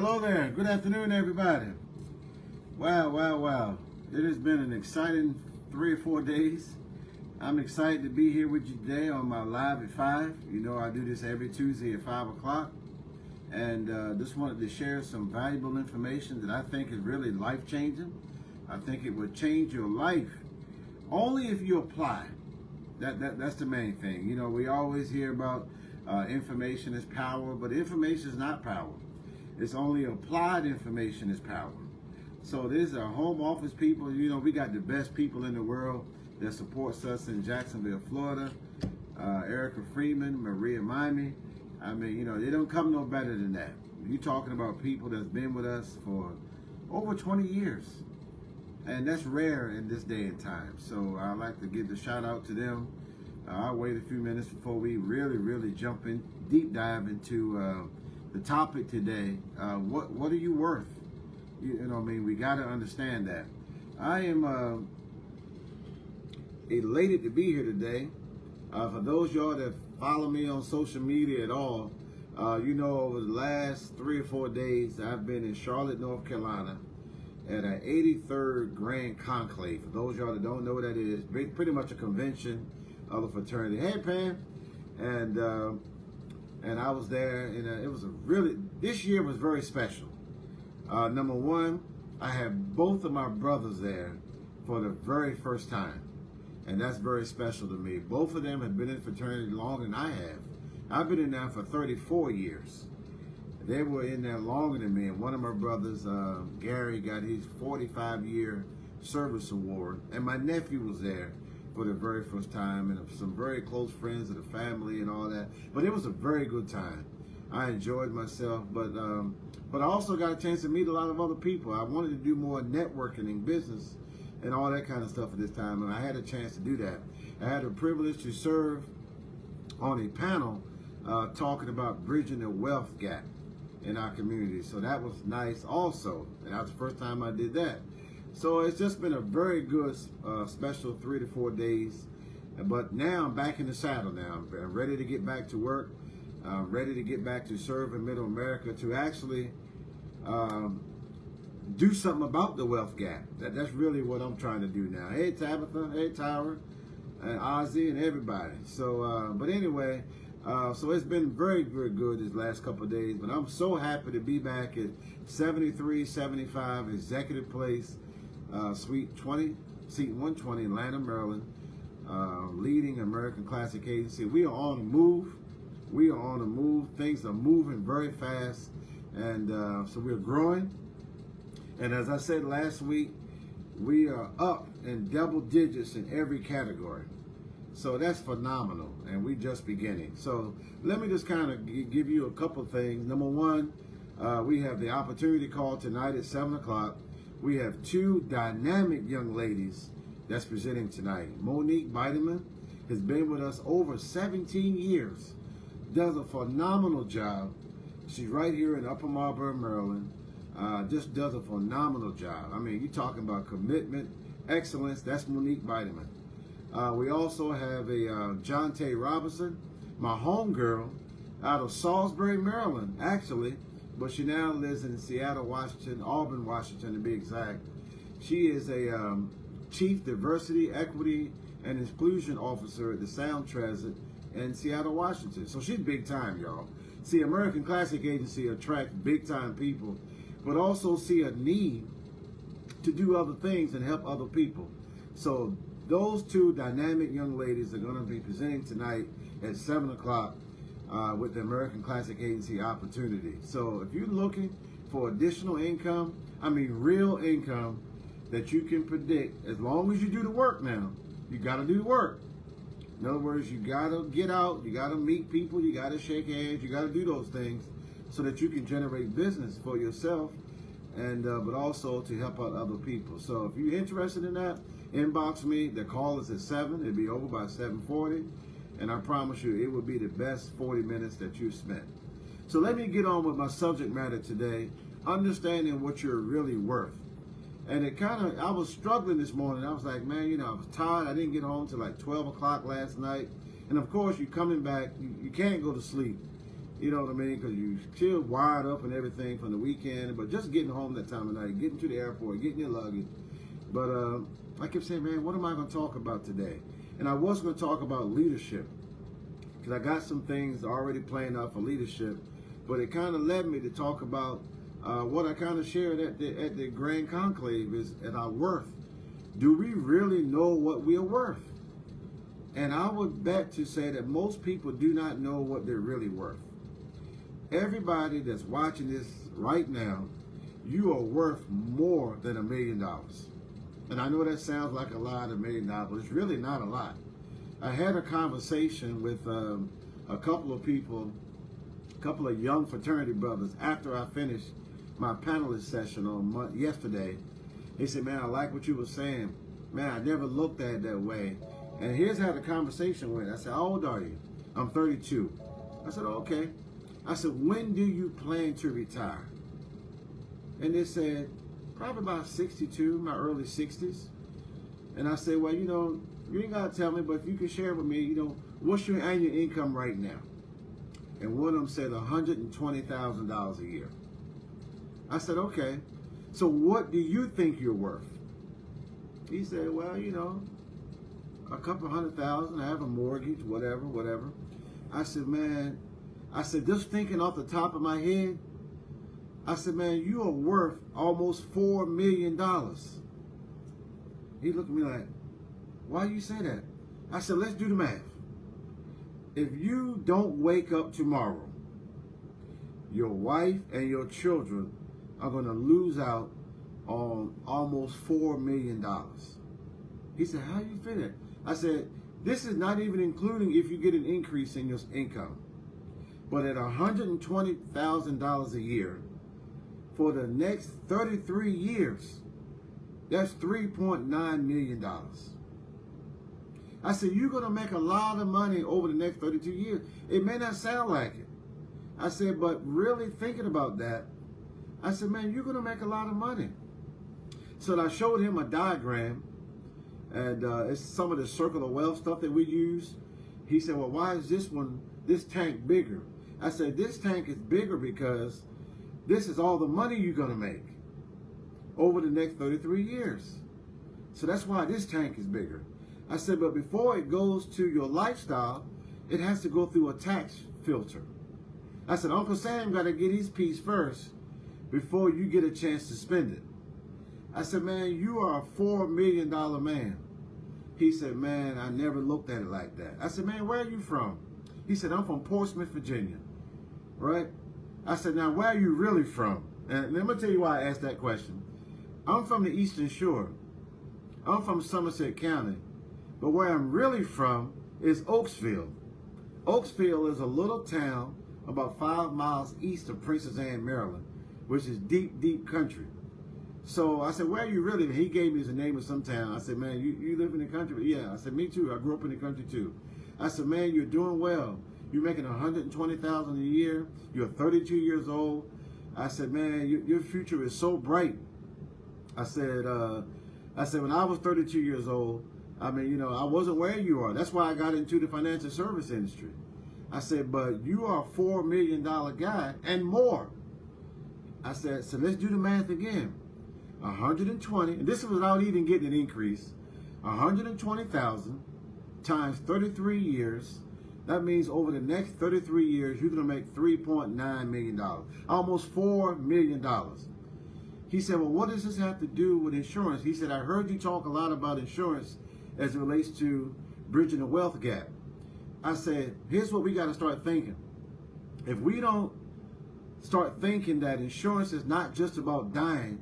Hello there. Good afternoon, everybody. Wow. It has been an exciting 3 or 4 days. I'm excited to be here with you today on my live at 5. You know, I do this every Tuesday at 5 o'clock. And just wanted to share some valuable information that I think is really life-changing. I think it would change your life only if you apply. That's the main thing. You know, we always hear about information is power, but information is not power. It's only applied information is power. So these are home office people. You know, we got the best people in the world that supports us in Jacksonville, Florida. Erica Freeman, Maria Mimey. I mean, you know, they don't come no better than that. You're talking about people that's been with us for over 20 years. And that's rare in this day and time. So I'd like to give the shout out to them. I'll wait a few minutes before we really jump in, deep dive into the topic today. What are you worth? You know what I mean? We got to understand that. I am elated to be here today. For those y'all that follow me on social media at all, you know, over the last 3 or 4 days, I've been in Charlotte, North Carolina at an 83rd Grand Conclave. For those y'all that don't know what that is, pretty much a convention of a fraternity. Hey, Pam. And I was there, and it was this year was very special. Number one, I had both of my brothers there for the very first time. And that's very special to me. Both of them have been in fraternity longer than I have. I've been in there for 34 years. They were in there longer than me. And one of my brothers, Gary, got his 45-year service award. And my nephew was there for the very first time. And some very close friends of the family and all that. But it was a very good time. I enjoyed myself. But I also got a chance to meet a lot of other people. I wanted to do more networking in business and all that kind of stuff at this time, and I had a chance to do that. I had the privilege to serve on a panel talking about bridging the wealth gap in our community. So that was nice also, and that was the first time I did that. So it's just been a very good, special 3 to 4 days. But now I'm back in the saddle now. I'm ready to get back to work. I'm ready to get back to serving Middle America to actually do something about the wealth gap. That's really what I'm trying to do now. Hey, Tabitha, hey, Tyra, and Ozzy, and everybody. So, but anyway, so it's been very good this last couple of days, but I'm so happy to be back at 7375 Executive Place, Suite 120, Atlanta, Maryland, leading American Classic Agency. We are on the move. We are on the move. Things are moving very fast, and so we're growing. And as I said last week, we are up in double digits in every category. So that's phenomenal, and we're just beginning. So let me just kind of give you a couple things. Number one, we have the opportunity call tonight at 7 o'clock. We have 2 dynamic young ladies that's presenting tonight. Monique Bideman has been with us over 17 years. Does a phenomenal job. She's right here in Upper Marlboro, Maryland. Just does a phenomenal job. I mean, you're talking about commitment, excellence. That's Monique Bideman. We also have a Jonte Robinson, my homegirl, out of Salisbury, Maryland, actually, but she now lives in Seattle, Washington, Auburn, Washington, to be exact. She is a Chief Diversity, Equity, and Inclusion Officer at the Sound Transit in Seattle, Washington. So she's big time, y'all. See, American Classic Agency attracts big time people, but also see a need to do other things and help other people. So those 2 dynamic young ladies are going to be presenting tonight at 7 o'clock with the American Classic Agency opportunity. So if you're looking for additional income, I mean real income that you can predict, as long as you do the work now, you got to do the work. In other words, you got to get out, you got to meet people, you got to shake hands, you got to do those things so that you can generate business for yourself and but also to help out other people. So if you're interested in that, inbox me. The call is at 7. It'll be over by 7:40. And I promise you, it will be the best 40 minutes that you've spent. So let me get on with my subject matter today, understanding what you're really worth. And I was struggling this morning. I was like, man, you know, I was tired. I didn't get home till like 12 o'clock last night. And of course, you're coming back. You can't go to sleep. You know what I mean? Because you still wired up and everything from the weekend, but just getting home that time of night, getting to the airport, getting your luggage. But I kept saying, man, what am I going to talk about today? And I was going to talk about leadership, because I got some things already planned out for leadership, but it kind of led me to talk about what I kind of shared at the Grand Conclave is at our worth. Do we really know what we are worth? And I would bet to say that most people do not know what they're really worth. Everybody that's watching this right now, you are worth more than $1 million. And I know that sounds like a lot, $1 million, but it's really not a lot. I had a conversation with a couple of people, a couple of young fraternity brothers after I finished my panelist session on yesterday. They said, man, I like what you were saying. Man, I never looked at it that way. And here's how the conversation went. I said, how old are you? I'm 32. I said, okay. I said, when do you plan to retire? And they said, probably about 62, my early 60s. And I said, well, you know, you ain't got to tell me, but if you can share with me, you know, what's your annual income right now? And one of them said $120,000 a year. I said, okay. So what do you think you're worth? He said, well, you know, a couple $100,000, I have a mortgage, whatever. I said, man, just thinking off the top of my head, I said, man, you are worth almost $4 million. He looked at me like, why you say that? I said, let's do the math. If you don't wake up tomorrow, your wife and your children are going to lose out on almost $4 million. He said, how you fit it? I said, this is not even including if you get an increase in your income. But at $120,000 a year, for the next 33 years, that's $3.9 million. I said, you're going to make a lot of money over the next 32 years. It may not sound like it. I said, but really thinking about that, I said, man, you're going to make a lot of money. So I showed him a diagram, and it's some of the circle of wealth stuff that we use. He said, well, why is this tank bigger? I said, this tank is bigger because this is all the money you're going to make over the next 33 years. So that's why this tank is bigger. I said, but before it goes to your lifestyle, it has to go through a tax filter. I said, Uncle Sam got to get his piece first before you get a chance to spend it. I said, man, you are a $4 million man. He said, man, I never looked at it like that. I said, man, where are you from? He said, I'm from Portsmouth, Virginia. Right? I said, now, where are you really from? And let me tell you why I asked that question. I'm from the Eastern Shore. I'm from Somerset County. But where I'm really from is Oaksville. Oaksville is a little town about 5 miles east of Princess Anne, Maryland, which is deep, deep country. So I said, where are you really? He gave me the name of some town. I said, man, you live in the country? Yeah. I said, me too. I grew up in the country too. I said, man, you're doing well. You're making $120,000 a year. You're 32 years old. I said, man, your future is so bright. I said, when I was 32 years old, I mean, you know, I wasn't where you are. That's why I got into the financial service industry. I said, but you are a $4 million guy and more. I said, so let's do the math again. 120, and this is without even getting an increase. 120,000 times 33 years. That means over the next 33 years, you're going to make $3.9 million, almost $4 million. He said, well, what does this have to do with insurance? He said, I heard you talk a lot about insurance as it relates to bridging the wealth gap. I said, here's what we got to start thinking. If we don't start thinking that insurance is not just about dying,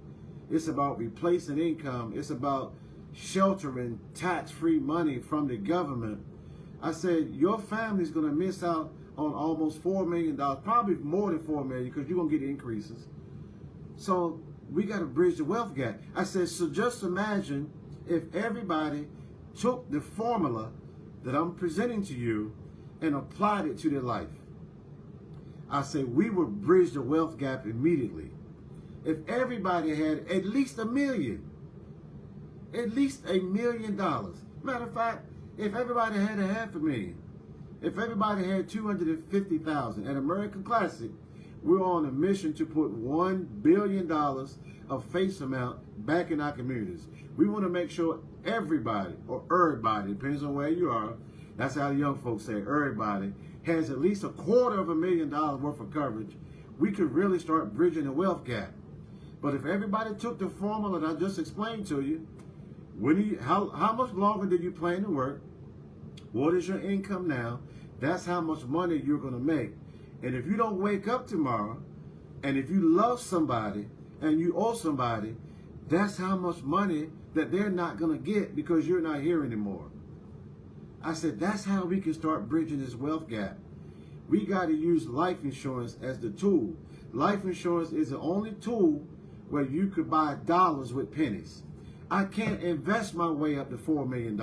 it's about replacing income, it's about sheltering tax-free money from the government, I said, your family's going to miss out on almost $4 million, probably more than $4 million, because you're going to get increases. So we got to bridge the wealth gap. I said, so just imagine if everybody took the formula that I'm presenting to you and applied it to their life. I said, we would bridge the wealth gap immediately. If everybody had at least $1 million, at least $1 million. Matter of fact, if everybody had $500,000, If everybody had 250,000 at American Classic, we're on a mission to put $1 billion of face amount back in our communities. We want to make sure everybody, or everybody, depends on where you are, that's how the young folks say, everybody, has at least $250,000 worth of coverage. We could really start bridging the wealth gap. But if everybody took the formula that I just explained to you, how much longer did you plan to work? What is your income now? That's how much money you're going to make. And if you don't wake up tomorrow, and if you love somebody and you owe somebody, that's how much money that they're not going to get because you're not here anymore. I said, that's how we can start bridging this wealth gap. We got to use life insurance as the tool. Life insurance is the only tool where you could buy dollars with pennies. I can't invest my way up to $4 million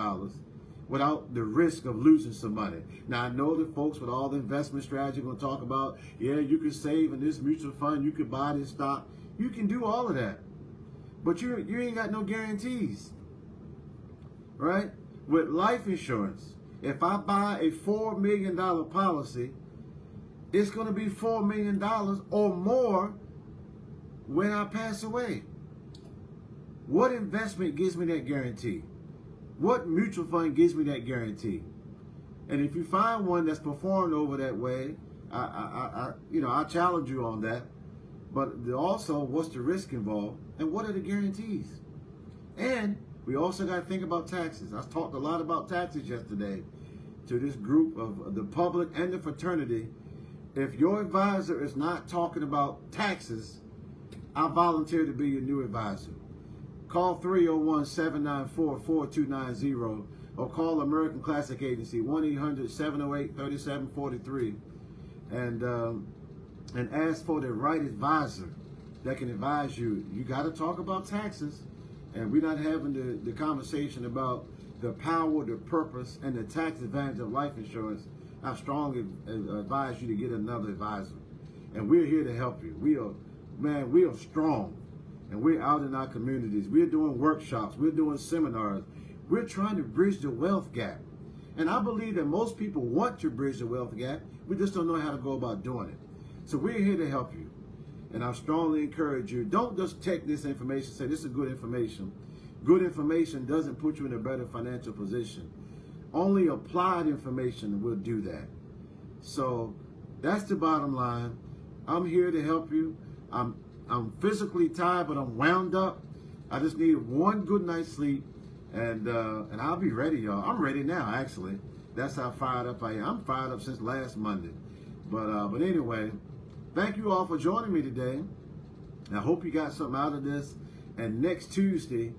without the risk of losing some money. Now, I know that folks with all the investment strategy are going to talk about, yeah, you can save in this mutual fund, you can buy this stock. You can do all of that. But you ain't got no guarantees, right? With life insurance, if I buy a $4 million policy, it's going to be $4 million or more when I pass away. What investment gives me that guarantee? What mutual fund gives me that guarantee? And if you find one that's performed over that way, I challenge you on that. But also, what's the risk involved, and what are the guarantees? And we also got to think about taxes. I talked a lot about taxes yesterday to this group of the public and the fraternity. If your advisor is not talking about taxes, I volunteer to be your new advisor. Call 301-794-4290 or call American Classic Agency, 1-800-708-3743, and ask for the right advisor that can advise you. You got to talk about taxes, and we're not having the conversation about the power, the purpose, and the tax advantage of life insurance. I strongly advise you to get another advisor, and we're here to help you. We are strong, and we're out in our communities. We're doing workshops. We're doing seminars. We're trying to bridge the wealth gap, and I believe that most people want to bridge the wealth gap. We just don't know how to go about doing it. So we're here to help you. And I strongly encourage you, don't just take this information and say, this is good information. Good information doesn't put you in a better financial position. Only applied information will do that. So that's the bottom line. I'm here to help you. I'm physically tired, but I'm wound up. I just need one good night's sleep, and I'll be ready, y'all. I'm ready now, actually. That's how fired up I am. I'm fired up since last Monday. But anyway, thank you all for joining me today. I hope you got something out of this. And next Tuesday,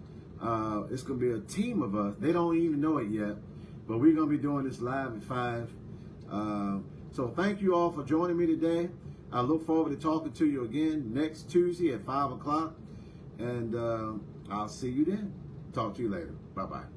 it's going to be a team of us. They don't even know it yet, but we're going to be doing this live at 5. So thank you all for joining me today. I look forward to talking to you again next Tuesday at 5 o'clock. And I'll see you then. Talk to you later. Bye-bye.